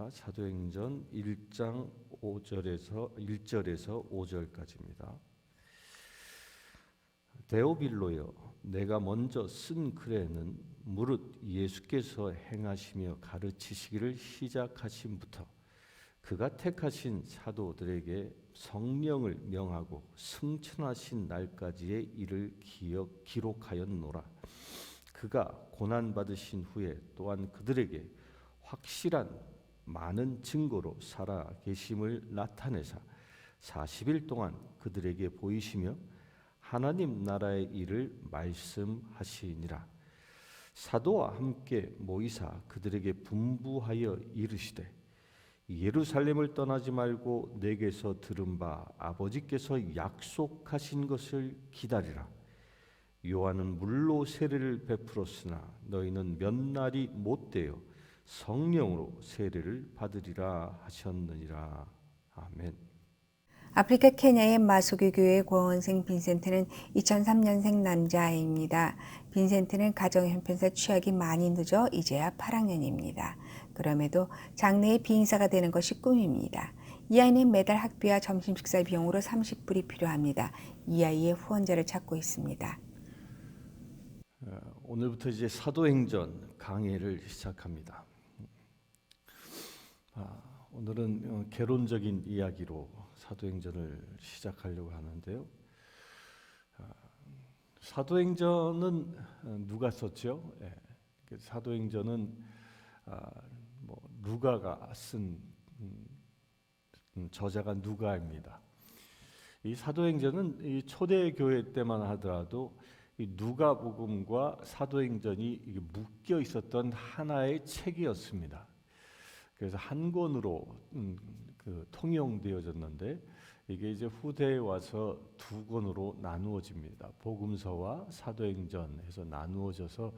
말씀입니다. 사도행전 1장 1절에서 5절까지입니다. 데오빌로여, 내가 먼저 쓴 글에는 무릇 예수께서 행하시며 가르치시기를 시작하심부터 그가 택하신 사도들에게 성령을 명하고 승천하신 날까지의 일을 기록하였노라. 그가 고난받으신 후에 또한 그들에게 확실한 많은 증거로 살아 계심을 나타내사 40일 동안 그들에게 보이시며 하나님 나라의 일을 말씀하시니라. 사도와 함께 모이사 그들에게 분부하여 이르시되 예루살렘을 떠나지 말고 내게서 들은 바 아버지께서 약속하신 것을 기다리라. 요한은 물로 세례를 베풀었으나 너희는 몇 날이 못되어 성령으로 세례를 받으리라 하셨느니라. 아멘. 아프리카 케냐의 마소기 교회 고원생 빈센트는 2003년생 남자아이입니다. 빈센트는 가정 형편상 취학이 많이 늦어 이제야 8학년입니다. 그럼에도 장래의 비행사가 되는 것이 꿈입니다. 이 아이는 매달 학비와 점심 식사 비용으로 30불이 필요합니다. 이 아이의 후원자를 찾고 있습니다. 오늘부터 이제 사도행전 강해를 시작합니다. 오늘은 개론적인 이야기로 사도행전을 시작하려고 하는데요. 사도행전은 누가 썼죠? 사도행전은 누가가 쓴 저자가 누가입니다. 이 사도행전은 이 초대교회 때만 하더라도 이 누가복음과 사도행전이 묶여 있었던 하나의 책이었습니다. 그래서 한 권으로 통용되어졌는데 이게 이제 후대에 와서 두 권으로 나누어집니다. 복음서와 사도행전 해서 나누어져서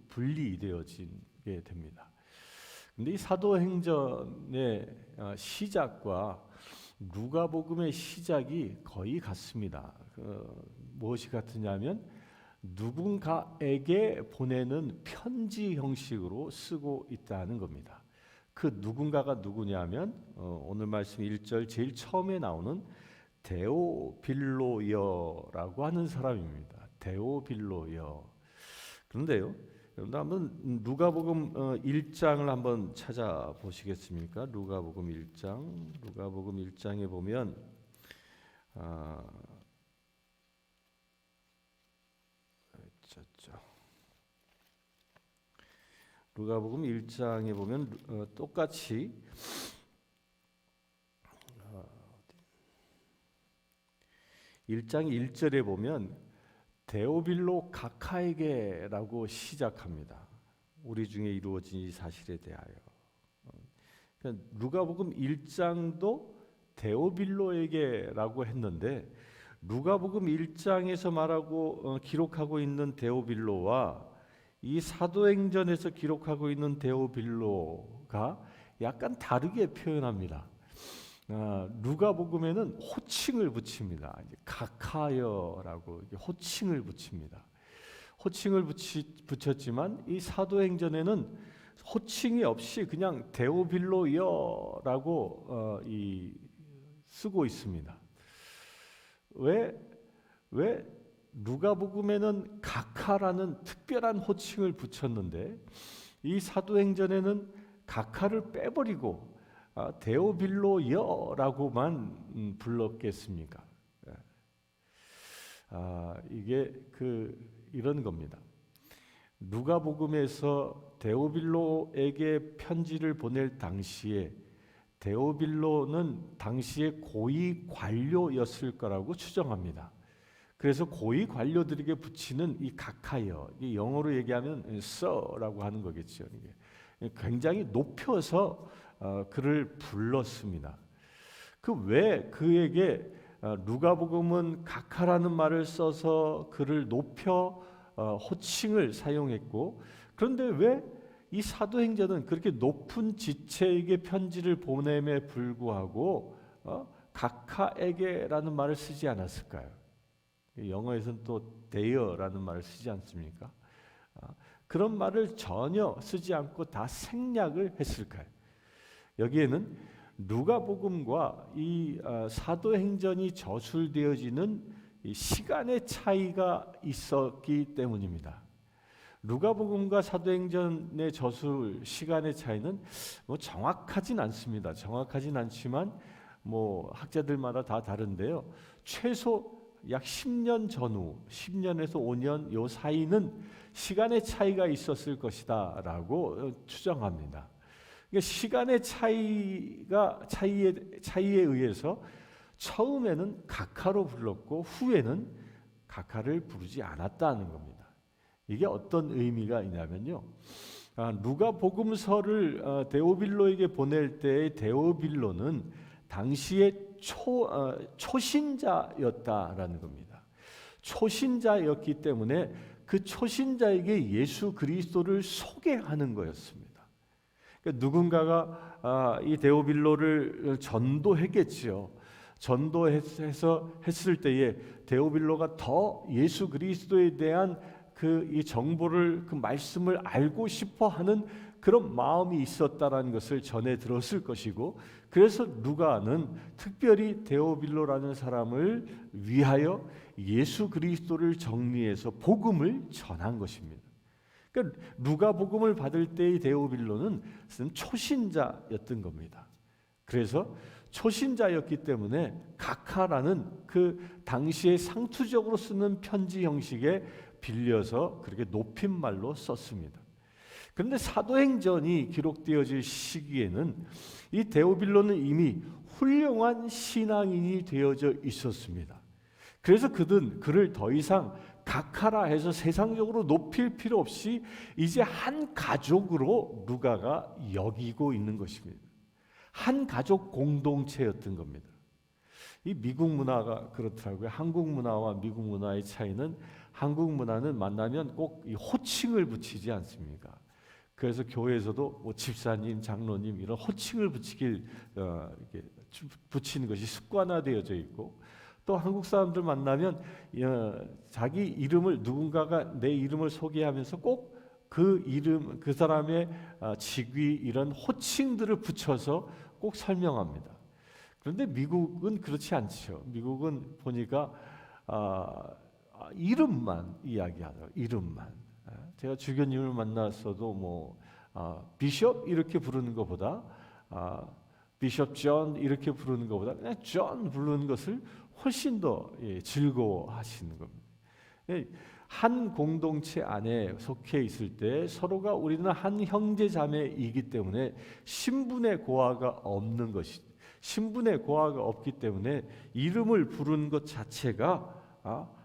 분리되어지게 됩니다. 근데 이 사도행전의 시작과 누가복음의 시작이 거의 같습니다. 무엇이 같으냐면 누군가에게 보내는 편지 형식으로 쓰고 있다는 겁니다. 그 누군가가 누구냐면 오늘 말씀 1절 제일 처음에 나오는 데오빌로여라고 하는 사람입니다. 데오빌로여. 그런데요, 여러분들 한번 누가복음 1장을 한번 찾아보시겠습니까? 누가복음 1장에 보면 누가복음 1장에 보면 똑같이 1장 1절에 보면 데오빌로 각하에게라고 시작합니다. 우리 중에 이루어진 이 사실에 대하여. 그러니까 누가복음 1장도 데오빌로에게라고 했는데 누가복음 1장에서 말하고 기록하고 있는 데오빌로와 이 사도행전에서 기록하고 있는 데오빌로가 약간 다르게 표현합니다. 누가복음에는 호칭을 붙입니다. 각하여라고 호칭을 붙입니다. 호칭을 붙였지만 이 사도행전에는 호칭이 없이 그냥 데오빌로여라고 쓰고 있습니다. 왜 누가복음에는 각하라는 특별한 호칭을 붙였는데 이 사도행전에는 각하를 빼버리고 데오빌로여라고만 불렀겠습니까? 이게 이런 겁니다. 누가복음에서 데오빌로에게 편지를 보낼 당시에 데오빌로는 당시의 고위 관료였을 거라고 추정합니다. 그래서 고위 관료들에게 붙이는 이 각하여, 이 영어로 얘기하면 sir라고 하는 거겠죠. 이게 굉장히 높여서 그를 불렀습니다. 왜 그에게 누가복음은 각하라는 말을 써서 그를 높여 호칭을 사용했고, 그런데 왜 이 사도행전은 그렇게 높은 지체에게 편지를 보냄에 불구하고 각하에게라는 말을 쓰지 않았을까요? 영어에서는 또 there라는 말을 쓰지 않습니까? 그런 말을 전혀 쓰지 않고 다 생략을 했을까요? 여기에는 누가복음과 이 사도행전이 저술되어지는 이 시간의 차이가 있었기 때문입니다. 누가복음과 사도행전의 저술 시간의 차이는 뭐 정확하진 않습니다. 정확하진 않지만 뭐 학자들마다 다 다른데요. 최소 약 10년 전후, 10년에서 5년 요 사이는 시간의 차이가 있었을 것이다라고 추정합니다. 그러니까 시간의 차이에 의해서 처음에는 각하로 불렀고 후에는 각하를 부르지 않았다는 겁니다. 이게 어떤 의미가 있냐면요. 누가복음서를 데오빌로에게 보낼 때의 데오빌로는 당시의 초신자였다라는 겁니다. 초신자였기 때문에 그 초신자에게 예수 그리스도를 소개하는 거였습니다. 그러니까 누군가가 이 데오빌로를 전도했겠지요. 전도해서 했을 때에 데오빌로가 더 예수 그리스도에 대한 이 정보를, 그 말씀을 알고 싶어하는 그런 마음이 있었다라는 것을 전해 들었을 것이고, 그래서 누가는 특별히 데오빌로라는 사람을 위하여 예수 그리스도를 정리해서 복음을 전한 것입니다. 그러니까 누가복음을 받을 때의 데오빌로는 초신자였던 겁니다. 그래서 초신자였기 때문에 각하라는 그 당시에 상투적으로 쓰는 편지 형식에 빌려서 그렇게 높임말로 썼습니다. 그런데 사도행전이 기록되어질 시기에는 이 데오빌로는 이미 훌륭한 신앙인이 되어져 있었습니다. 그래서 그를 더 이상 각하라 해서 세상적으로 높일 필요 없이 이제 한 가족으로 누가가 여기고 있는 것입니다. 한 가족 공동체였던 겁니다. 이 미국 문화가 그렇더라고요. 한국 문화와 미국 문화의 차이는, 한국 문화는 만나면 꼭 이 호칭을 붙이지 않습니까? 그래서 교회에서도 뭐 집사님, 장로님 이런 호칭을 이렇게 붙이는 것이 습관화되어져 있고, 또 한국 사람들 만나면 자기 이름을, 누군가가 내 이름을 소개하면서 꼭 그 이름, 그 사람의 직위 이런 호칭들을 붙여서 꼭 설명합니다. 그런데 미국은 그렇지 않죠. 미국은 보니까 이름만 이야기하죠. 이름만. 제가 주교님을 만났어도 뭐 비숍 이렇게 부르는 것보다 비숍 존 이렇게 부르는 것보다 그냥 존 부르는 것을 훨씬 더 즐거워하시는 겁니다. 한 공동체 안에 속해 있을 때 서로가 우리는 한 형제 자매이기 때문에 신분의 고하가 없는 것이, 신분의 고하가 없기 때문에 이름을 부르는 것 자체가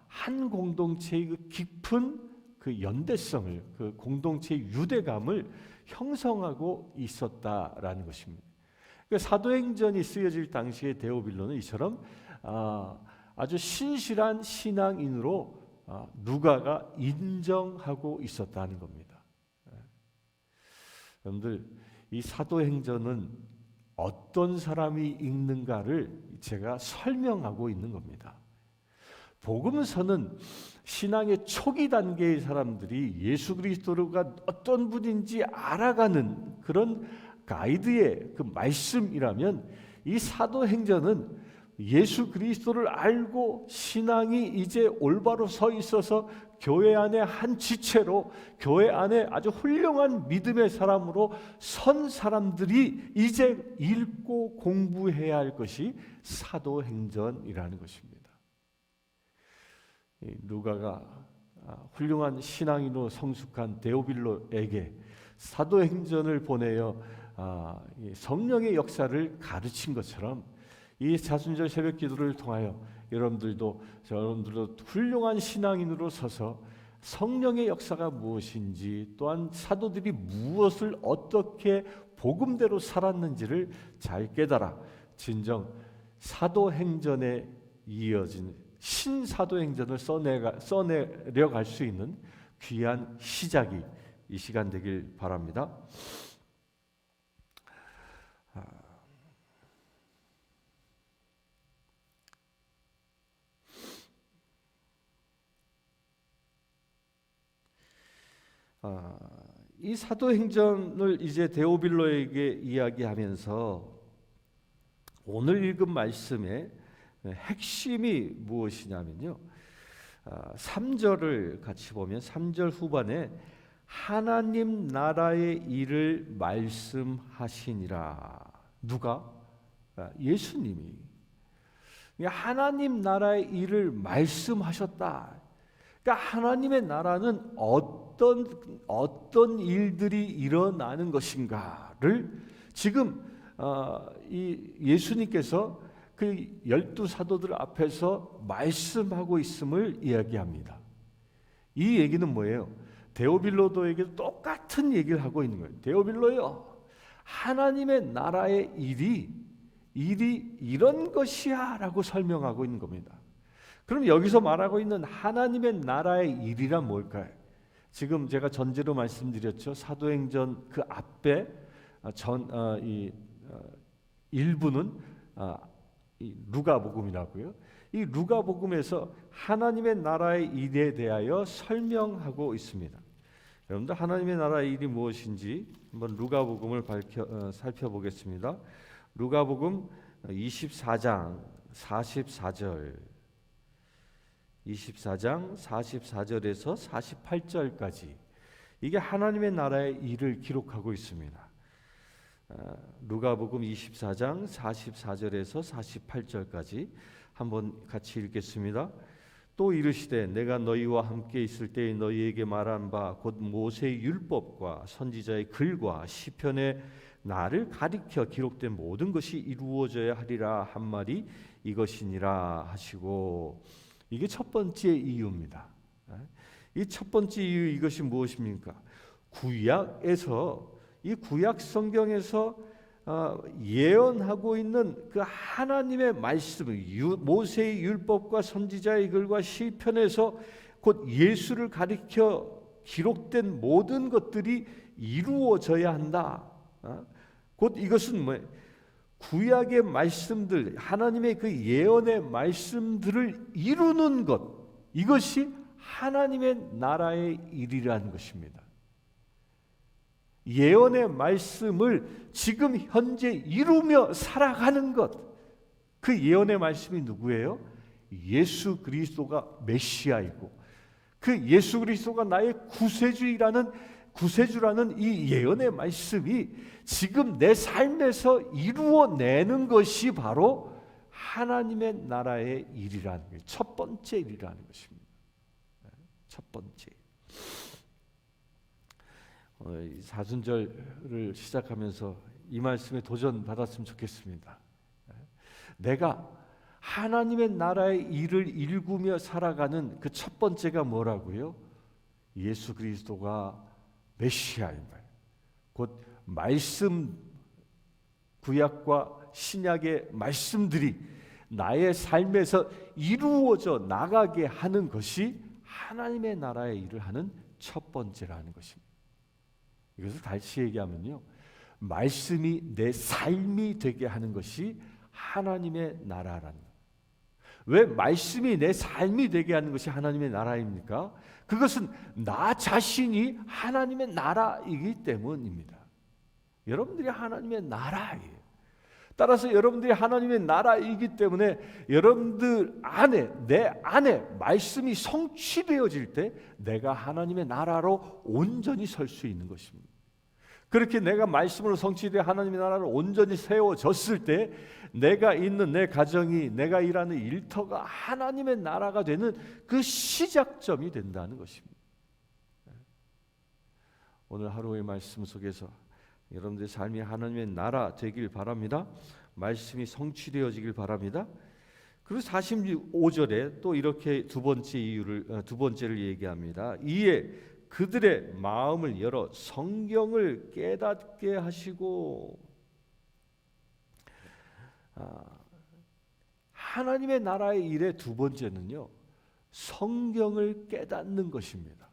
한 공동체의 그 깊은 그 연대성을, 그 공동체의 유대감을 형성하고 있었다라는 것입니다. 그러니까 사도행전이 쓰여질 당시의 데오빌로는 이처럼 아주 신실한 신앙인으로 누가가 인정하고 있었다는 겁니다. 여러분들, 이 사도행전은 어떤 사람이 읽는가를 제가 설명하고 있는 겁니다. 복음서는 신앙의 초기 단계의 사람들이 예수 그리스도가 어떤 분인지 알아가는 그런 가이드의 그 말씀이라면, 이 사도행전은 예수 그리스도를 알고 신앙이 이제 올바로 서 있어서 교회 안에 한 지체로, 교회 안에 아주 훌륭한 믿음의 사람으로 선 사람들이 이제 읽고 공부해야 할 것이 사도행전이라는 것입니다. 누가가 훌륭한 신앙인으로 성숙한 데오빌로에게 사도행전을 보내어 성령의 역사를 가르친 것처럼, 이 자순절 새벽 기도를 통하여 여러분들도 훌륭한 신앙인으로 서서 성령의 역사가 무엇인지, 또한 사도들이 무엇을 어떻게 복음대로 살았는지를 잘 깨달아 진정 사도행전에 이어진 신사도행전을 써내려갈 수 있는 귀한 시작이 이 시간 되길 바랍니다. 이 사도행전을 이제 데오빌로에게 이야기하면서 오늘 읽은 말씀의 핵심이 무엇이냐면요. 3절을 같이 보면 3절 후반에 하나님 나라의 일을 말씀하시니라. 누가? 예수님이 하나님 나라의 일을 말씀하셨다. 그러니까 하나님의 나라는 어떤 일들이 일어나는 것인가를 지금 이 예수님께서 그 12사도들 앞에서 말씀하고 있음을 이야기합니다. 이 얘기는 뭐예요? 데오빌로도에게도 똑같은 얘기를 하고 있는 거예요. 데오빌로요, 하나님의 나라의 일이 이런 것이야 라고 설명하고 있는 겁니다. 그럼 여기서 말하고 있는 하나님의 나라의 일이란 뭘까요? 지금 제가 전제로 말씀드렸죠. 사도행전 그 앞에 일부는 이 누가복음이라고요. 이 누가복음에서 하나님의 나라의 일에 대하여 설명하고 있습니다. 여러분들 하나님의 나라의 일이 무엇인지 한번 누가복음을 살펴보겠습니다. 누가복음 24장 44절 44절에서 48절까지 이게 하나님의 나라의 일을 기록하고 있습니다. 누가복음 24장 44절에서 48절까지 한번 같이 읽겠습니다. 또 이르시되 내가 너희와 함께 있을 때에 너희에게 말한 바 곧 모세의 율법과 선지자의 글과 시편에 나를 가리켜 기록된 모든 것이 이루어져야 하리라 한 말이 이것이니라 하시고, 이게 첫 번째 이유입니다. 이 첫 번째 이유, 이것이 무엇입니까? 구약에서, 이 구약 성경에서 예언하고 있는 그 하나님의 말씀, 모세의 율법과 선지자의 글과 시편에서 곧 예수를 가리켜 기록된 모든 것들이 이루어져야 한다. 곧 이것은 뭐예요? 구약의 말씀들, 하나님의 그 예언의 말씀들을 이루는 것, 이것이 하나님의 나라의 일이라는 것입니다. 예언의 말씀을 지금 현재 이루며 살아가는 것, 그 예언의 말씀이 누구예요? 예수 그리스도가 메시아이고, 그 예수 그리스도가 나의 구세주라는 이 예언의 말씀이 지금 내 삶에서 이루어내는 것이 바로 하나님의 나라의 일이라는 거예요. 첫 번째 일이라는 것입니다. 첫 번째. 사순절을 시작하면서 이 말씀에 도전받았으면 좋겠습니다. 내가 하나님의 나라의 일을 일구며 살아가는 그 첫 번째가 뭐라고요? 예수 그리스도가 메시아인 거예요. 곧 말씀, 구약과 신약의 말씀들이 나의 삶에서 이루어져 나가게 하는 것이 하나님의 나라의 일을 하는 첫 번째라는 것입니다. 이것을 다시 얘기하면요, 말씀이 내 삶이 되게 하는 것이 하나님의 나라라는 거예요. 왜 말씀이 내 삶이 되게 하는 것이 하나님의 나라입니까? 그것은 나 자신이 하나님의 나라이기 때문입니다. 여러분들이 하나님의 나라예요. 따라서 여러분들이 하나님의 나라이기 때문에 여러분들 안에, 내 안에 말씀이 성취되어질 때 내가 하나님의 나라로 온전히 설 수 있는 것입니다. 그렇게 내가 말씀으로 성취되어 하나님의 나라로 온전히 세워졌을 때 내가 있는 내 가정이, 내가 일하는 일터가 하나님의 나라가 되는 그 시작점이 된다는 것입니다. 오늘 하루의 말씀 속에서 여러분들의 삶이 하나님의 나라 되길 바랍니다. 말씀이 성취되어지길 바랍니다. 그리고 45절에 또 이렇게 두 번째를 얘기합니다. 이에 그들의 마음을 열어 성경을 깨닫게 하시고, 하나님의 나라의 일의 두 번째는요, 성경을 깨닫는 것입니다.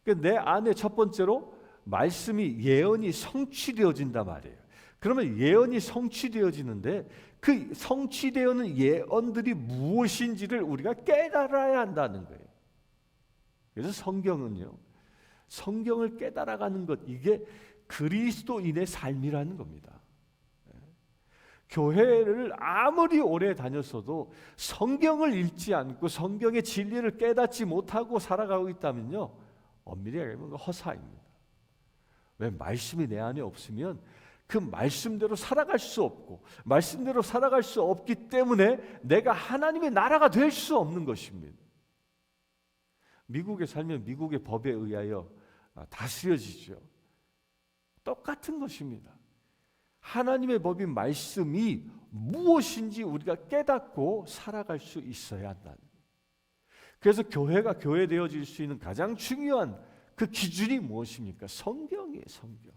그러니까 내 안에 첫 번째로 말씀이, 예언이 성취되어진단 말이에요. 그러면 예언이 성취되어지는데 그 성취되어는 예언들이 무엇인지를 우리가 깨달아야 한다는 거예요. 그래서 성경은요, 성경을 깨달아가는 것, 이게 그리스도인의 삶이라는 겁니다. 교회를 아무리 오래 다녔어도 성경을 읽지 않고 성경의 진리를 깨닫지 못하고 살아가고 있다면요, 엄밀히 얘기하면 허사입니다. 왜? 말씀이 내 안에 없으면 그 말씀대로 살아갈 수 없고, 말씀대로 살아갈 수 없기 때문에 내가 하나님의 나라가 될 수 없는 것입니다. 미국에 살면 미국의 법에 의하여 다스려지죠. 똑같은 것입니다. 하나님의 법인 말씀이 무엇인지 우리가 깨닫고 살아갈 수 있어야 한다는 거예요. 그래서 교회가 교회되어질 수 있는 가장 중요한 그 기준이 무엇입니까? 성경이에요. 성경.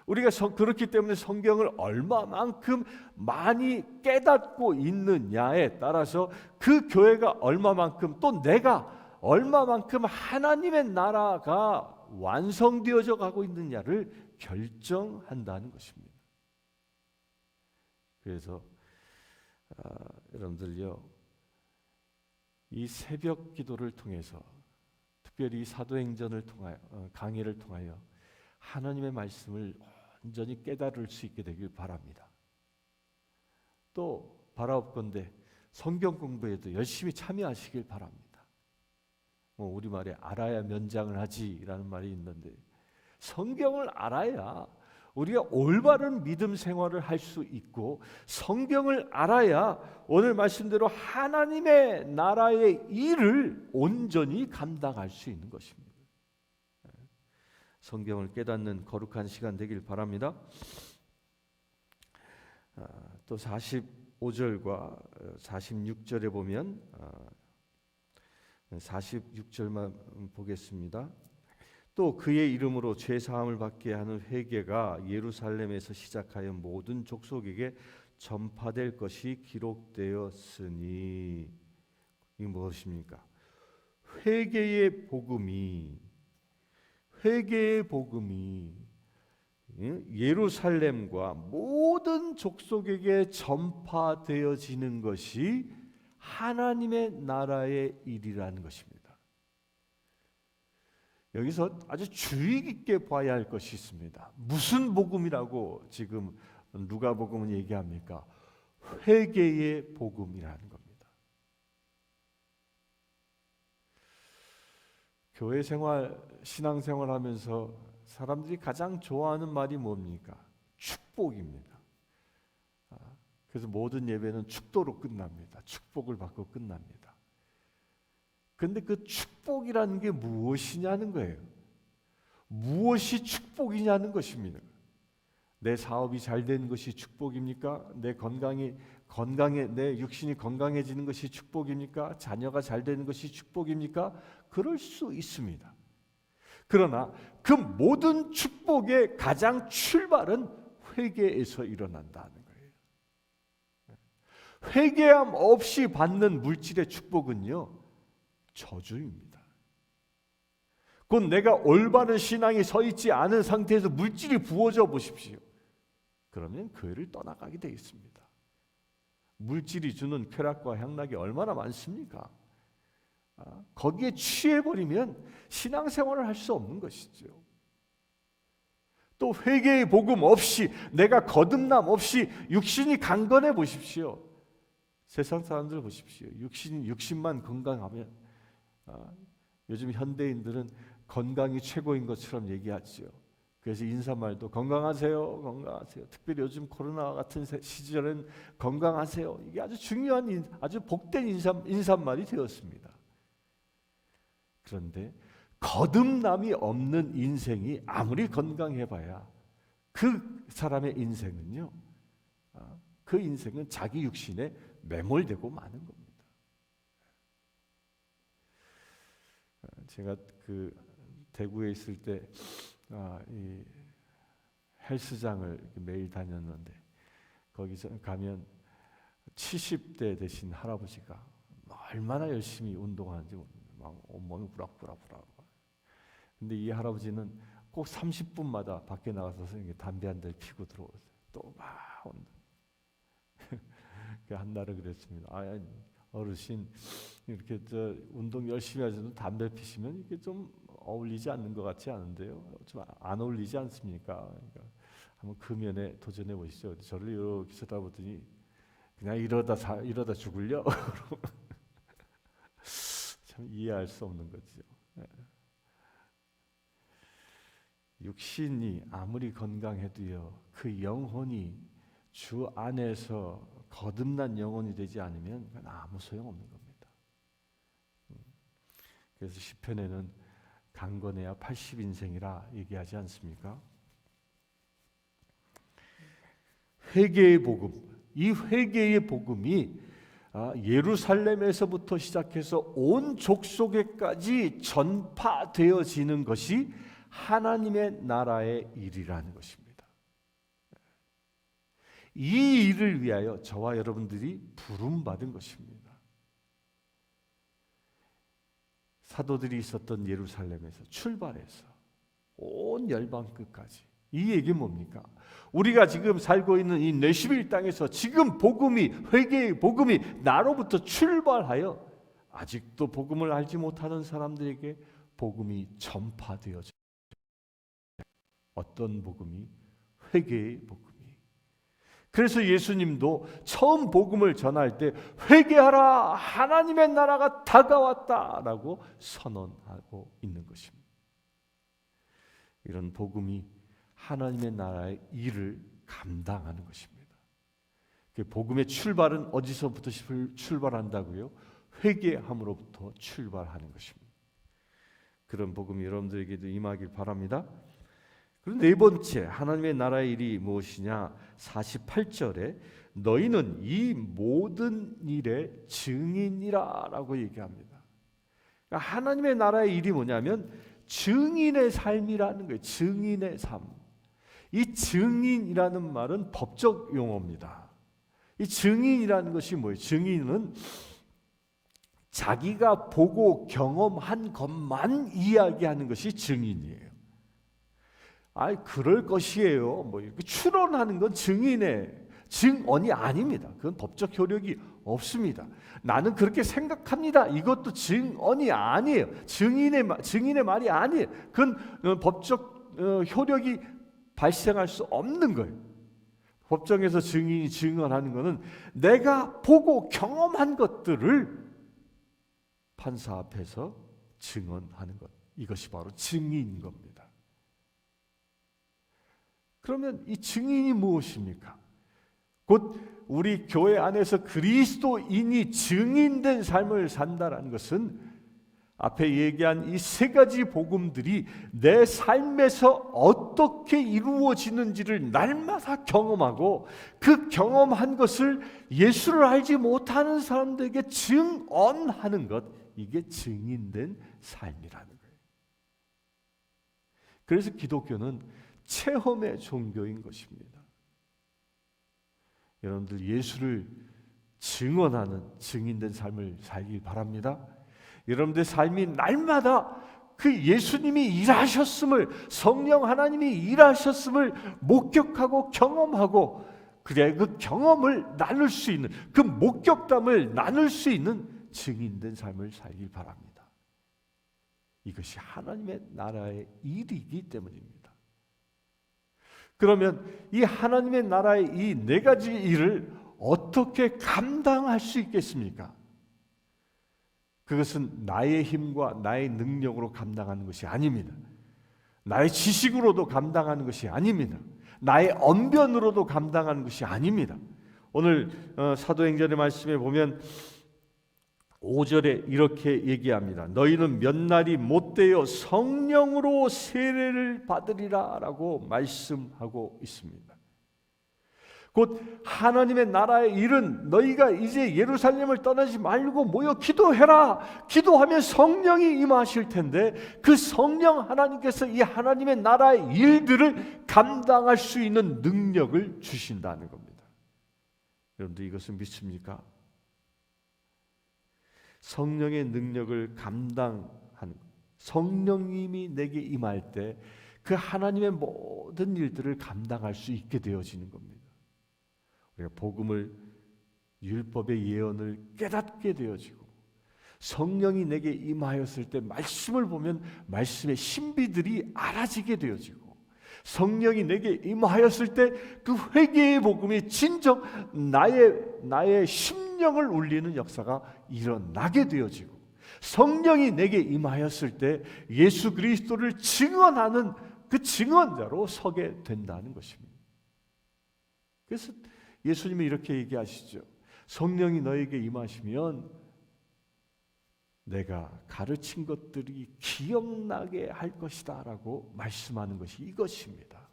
우리가 그렇기 때문에 성경을 얼마만큼 많이 깨닫고 있느냐에 따라서 그 교회가 얼마만큼, 또 내가 얼마만큼 하나님의 나라가 완성되어져 가고 있느냐를 결정한다는 것입니다. 그래서 여러분들요, 이 새벽 기도를 통해서, 특별히 사도행전을 통하여, 강해를 통하여 하나님의 말씀을 온전히 깨달을 수 있게 되길 바랍니다. 또 바라옵건대 성경 공부에도 열심히 참여하시길 바랍니다. 우리말에 알아야 면장을 하지라는 말이 있는데, 성경을 알아야 우리가 올바른 믿음 생활을 할 수 있고, 성경을 알아야 오늘 말씀대로 하나님의 나라의 일을 온전히 감당할 수 있는 것입니다. 성경을 깨닫는 거룩한 시간 되길 바랍니다. 또 45절과 46절에 보면, 46절만 보겠습니다. 또 그의 이름으로 죄 사함을 받게 하는 회개가 예루살렘에서 시작하여 모든 족속에게 전파될 것이 기록되었으니, 이게 무엇입니까? 회개의 복음이 예루살렘과 모든 족속에게 전파되어지는 것이 하나님의 나라의 일이라는 것입니다. 여기서 아주 주의 깊게 봐야 할 것이 있습니다. 무슨 복음이라고 지금 누가복음은 얘기합니까? 회개의 복음이라는 겁니다. 교회 생활, 신앙 생활 하면서 사람들이 가장 좋아하는 말이 뭡니까? 축복입니다. 그래서 모든 예배는 축도로 끝납니다. 축복을 받고 끝납니다. 그런데 그 축복이라는 게 무엇이냐는 거예요. 무엇이 축복이냐는 것입니다. 내 사업이 잘 되는 것이 축복입니까? 내 육신이 건강해지는 것이 축복입니까? 자녀가 잘 되는 것이 축복입니까? 그럴 수 있습니다. 그러나 그 모든 축복의 가장 출발은 회개에서 일어난다는 거예요. 회개함 없이 받는 물질의 축복은요, 저주입니다. 곧 내가 올바른 신앙이 서 있지 않은 상태에서 물질이 부어져 보십시오. 그러면 교회를 떠나가게 되겠습니다. 물질이 주는 쾌락과 향락이 얼마나 많습니까? 거기에 취해버리면 신앙생활을 할 수 없는 것이죠. 또 회개의 복음 없이, 내가 거듭남 없이 육신이 강건해 보십시오. 세상 사람들 보십시오. 육신만 건강하면, 요즘 현대인들은 건강이 최고인 것처럼 얘기하죠. 그래서 인사말도 건강하세요, 건강하세요. 특별히 요즘 코로나 같은 시절엔 건강하세요. 이게 아주 중요한, 아주 복된 인사말이 되었습니다. 그런데 거듭남이 없는 인생이 아무리 건강해봐야 그 사람의 인생은요, 그 인생은 자기 육신에 매몰되고 마는 겁니다. 제가 그 대구에 있을 때 이 헬스장을 매일 다녔는데, 거기서 가면 70대 되신 할아버지가 얼마나 열심히 운동하는지 막 온몸이 부락부락. 근데 이 할아버지는 꼭 30분마다 밖에 나가서 담배 한 대 피고 들어오세요. 또 막 온다. 한 날은 그랬습니다. 어르신 이렇게 운동 열심히 하셔도 담배 피시면 이게 좀 어울리지 않는 것 같지 않은데요. 좀 안 어울리지 않습니까? 그러니까 한번 금연에 도전해 보시죠. 저를 이렇게 쳐다보더니 그냥 이러다 죽을려. 참 이해할 수 없는 거죠. 육신이 아무리 건강해도요, 그 영혼이 주 안에서 거듭난 영혼이 되지 않으면 그건 아무 소용 없는 겁니다. 그래서 시편에는 강건해야 80인생이라 얘기하지 않습니까? 회개의 복음, 이 회개의 복음이 예루살렘에서부터 시작해서 온 족속에까지 전파되어지는 것이 하나님의 나라의 일이라는 것입니다. 이 일을 위하여 저와 여러분들이 부름받은 것입니다. 사도들이 있었던 예루살렘에서 출발해서 온 열방 끝까지, 이 얘기는 뭡니까? 우리가 지금 살고 있는 이 내시빌 땅에서 지금 복음이, 회개의 복음이 나로부터 출발하여 아직도 복음을 알지 못하는 사람들에게 복음이 전파되어져. 어떤 복음이? 회개의 복음이. 그래서 예수님도 처음 복음을 전할 때 회개하라, 하나님의 나라가 다가왔다라고 선언하고 있는 것입니다. 이런 복음이 하나님의 나라의 일을 감당하는 것입니다. 복음의 출발은 어디서부터 출발한다고요? 회개함으로부터 출발하는 것입니다. 그런 복음이 여러분들에게도 임하길 바랍니다. 그리고 네 번째, 하나님의 나라의 일이 무엇이냐? 48절에 너희는 이 모든 일의 증인이라 라고 얘기합니다. 그러니까 하나님의 나라의 일이 뭐냐면 증인의 삶이라는 거예요. 증인의 삶. 이 증인이라는 말은 법적 용어입니다. 이 증인이라는 것이 뭐예요? 증인은 자기가 보고 경험한 것만 이야기하는 것이 증인이에요. 그럴 것이에요. 뭐 이렇게 추론하는 건 증언이 아닙니다. 그건 법적 효력이 없습니다. 나는 그렇게 생각합니다. 이것도 증언이 아니에요. 증인의 말이 아니에요. 그건 법적 효력이 발생할 수 없는 거예요. 법정에서 증인이 증언하는 것은 내가 보고 경험한 것들을 판사 앞에서 증언하는 것. 이것이 바로 증인인 겁니다. 그러면 이 증인이 무엇입니까? 곧 우리 교회 안에서 그리스도인이 증인된 삶을 산다는 것은 앞에 얘기한 이 세 가지 복음들이 내 삶에서 어떻게 이루어지는지를 날마다 경험하고 그 경험한 것을 예수를 알지 못하는 사람들에게 증언하는 것, 이게 증인된 삶이라는 거예요. 그래서 기독교는 체험의 종교인 것입니다. 여러분들 예수를 증언하는 증인된 삶을 살길 바랍니다. 여러분들의 삶이 날마다 그 예수님이 일하셨음을, 성령 하나님이 일하셨음을 목격하고 경험하고, 그래야 그 경험을 나눌 수 있는, 그 목격담을 나눌 수 있는 증인된 삶을 살길 바랍니다. 이것이 하나님의 나라의 일이기 때문입니다. 그러면 이 하나님의 나라의 이 네 가지 일을 어떻게 감당할 수 있겠습니까? 그것은 나의 힘과 나의 능력으로 감당하는 것이 아닙니다. 나의 지식으로도 감당하는 것이 아닙니다. 나의 언변으로도 감당하는 것이 아닙니다. 오늘 사도행전의 말씀에 보면 5절에 이렇게 얘기합니다. 너희는 몇 날이 못되어 성령으로 세례를 받으리라 라고 말씀하고 있습니다. 곧 하나님의 나라의 일은 너희가 이제 예루살렘을 떠나지 말고 모여 기도해라. 기도하면 성령이 임하실 텐데 그 성령 하나님께서 이 하나님의 나라의 일들을 감당할 수 있는 능력을 주신다는 겁니다. 여러분들 이것은 믿습니까? 성령의 능력을 감당하는, 성령님이 내게 임할 때 그 하나님의 모든 일들을 감당할 수 있게 되어지는 겁니다. 우리가 복음을, 율법의 예언을 깨닫게 되어지고 성령이 내게 임하였을 때 말씀을 보면 말씀의 신비들이 알아지게 되어지고, 성령이 내게 임하였을 때 그 회개의 복음이 진정 나의 심령을 울리는 역사가 일어나게 되어지고, 성령이 내게 임하였을 때 예수 그리스도를 증언하는 그 증언자로 서게 된다는 것입니다. 그래서 예수님이 이렇게 얘기하시죠. 성령이 너에게 임하시면 내가 가르친 것들이 기억나게 할 것이다 라고 말씀하는 것이 이것입니다.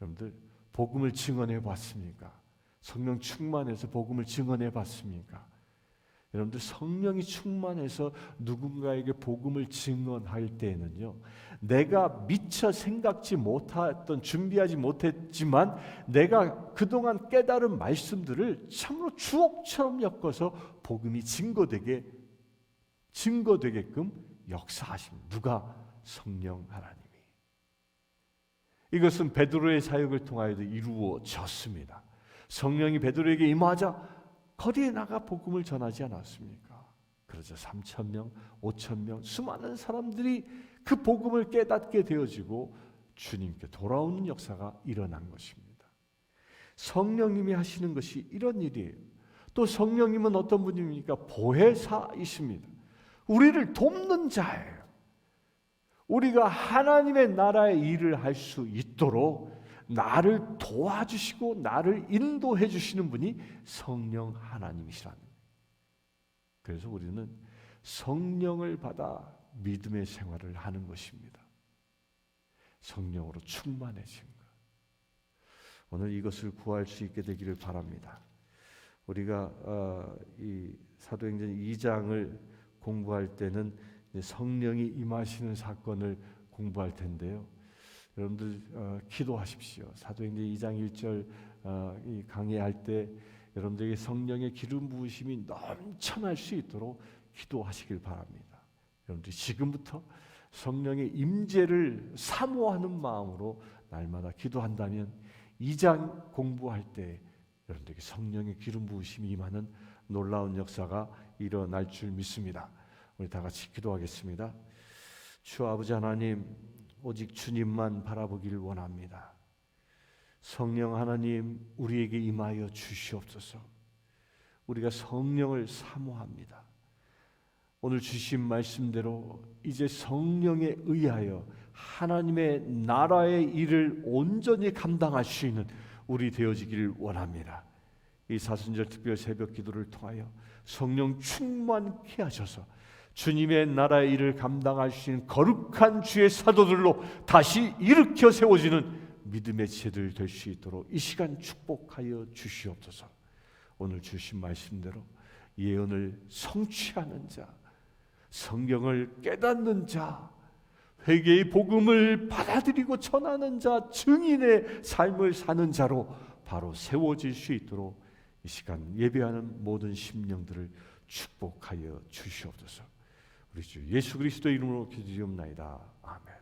여러분들 복음을 증언해 봤습니까? 성령 충만해서 복음을 증언해 봤습니까? 여러분들 성령이 충만해서 누군가에게 복음을 증언할 때에는요, 내가 미처 생각지 못했던, 준비하지 못했지만 내가 그동안 깨달은 말씀들을 참으로 주옥처럼 엮어서 복음이 증거되게끔 역사하십니다. 누가? 성령 하나님이. 이것은 베드로의 사역을 통하여도 이루어졌습니다. 성령이 베드로에게 임하자 거리에 나가 복음을 전하지 않았습니까? 그러자 3,000명, 5,000명 수많은 사람들이 그 복음을 깨닫게 되어지고 주님께 돌아오는 역사가 일어난 것입니다. 성령님이 하시는 것이 이런 일이에요. 또 성령님은 어떤 분입니까? 보혜사이십니다. 우리를 돕는 자예요. 우리가 하나님의 나라의 일을 할 수 있도록 나를 도와주시고 나를 인도해 주시는 분이 성령 하나님이시라는 거예요. 그래서 우리는 성령을 받아 믿음의 생활을 하는 것입니다. 성령으로 충만해진 것. 오늘 이것을 구할 수 있게 되기를 바랍니다. 우리가 이 사도행전 2장을 공부할 때는 성령이 임하시는 사건을 공부할 텐데요. 여러분들 기도하십시오. 사도행전 2장 1절 이 강의할 때 여러분들에게 성령의 기름 부으심이 넘쳐날 수 있도록 기도하시길 바랍니다. 여러분들 지금부터 성령의 임재를 사모하는 마음으로 날마다 기도한다면 2장 공부할 때 여러분들에게 성령의 기름 부으심이 임하는 놀라운 역사가 일어날 줄 믿습니다. 우리 다 같이 기도하겠습니다. 주 아버지 하나님, 오직 주님만 바라보길 원합니다. 성령 하나님, 우리에게 임하여 주시옵소서. 우리가 성령을 사모합니다. 오늘 주신 말씀대로 이제 성령에 의하여 하나님의 나라의 일을 온전히 감당할 수 있는 우리 되어지기를 원합니다. 이 사순절 특별 새벽 기도를 통하여 성령 충만케 하셔서 주님의 나라의 일을 감당할 수 있는 거룩한 주의 사도들로 다시 일으켜 세워지는 믿음의 지체들 될 수 있도록 이 시간 축복하여 주시옵소서. 오늘 주신 말씀대로 예언을 성취하는 자, 성경을 깨닫는 자, 회개의 복음을 받아들이고 전하는 자, 증인의 삶을 사는 자로 바로 세워질 수 있도록 이 시간 예배하는 모든 심령들을 축복하여 주시옵소서. 우리 주 예수 그리스도의 이름으로 기도드리옵나이다. 아멘.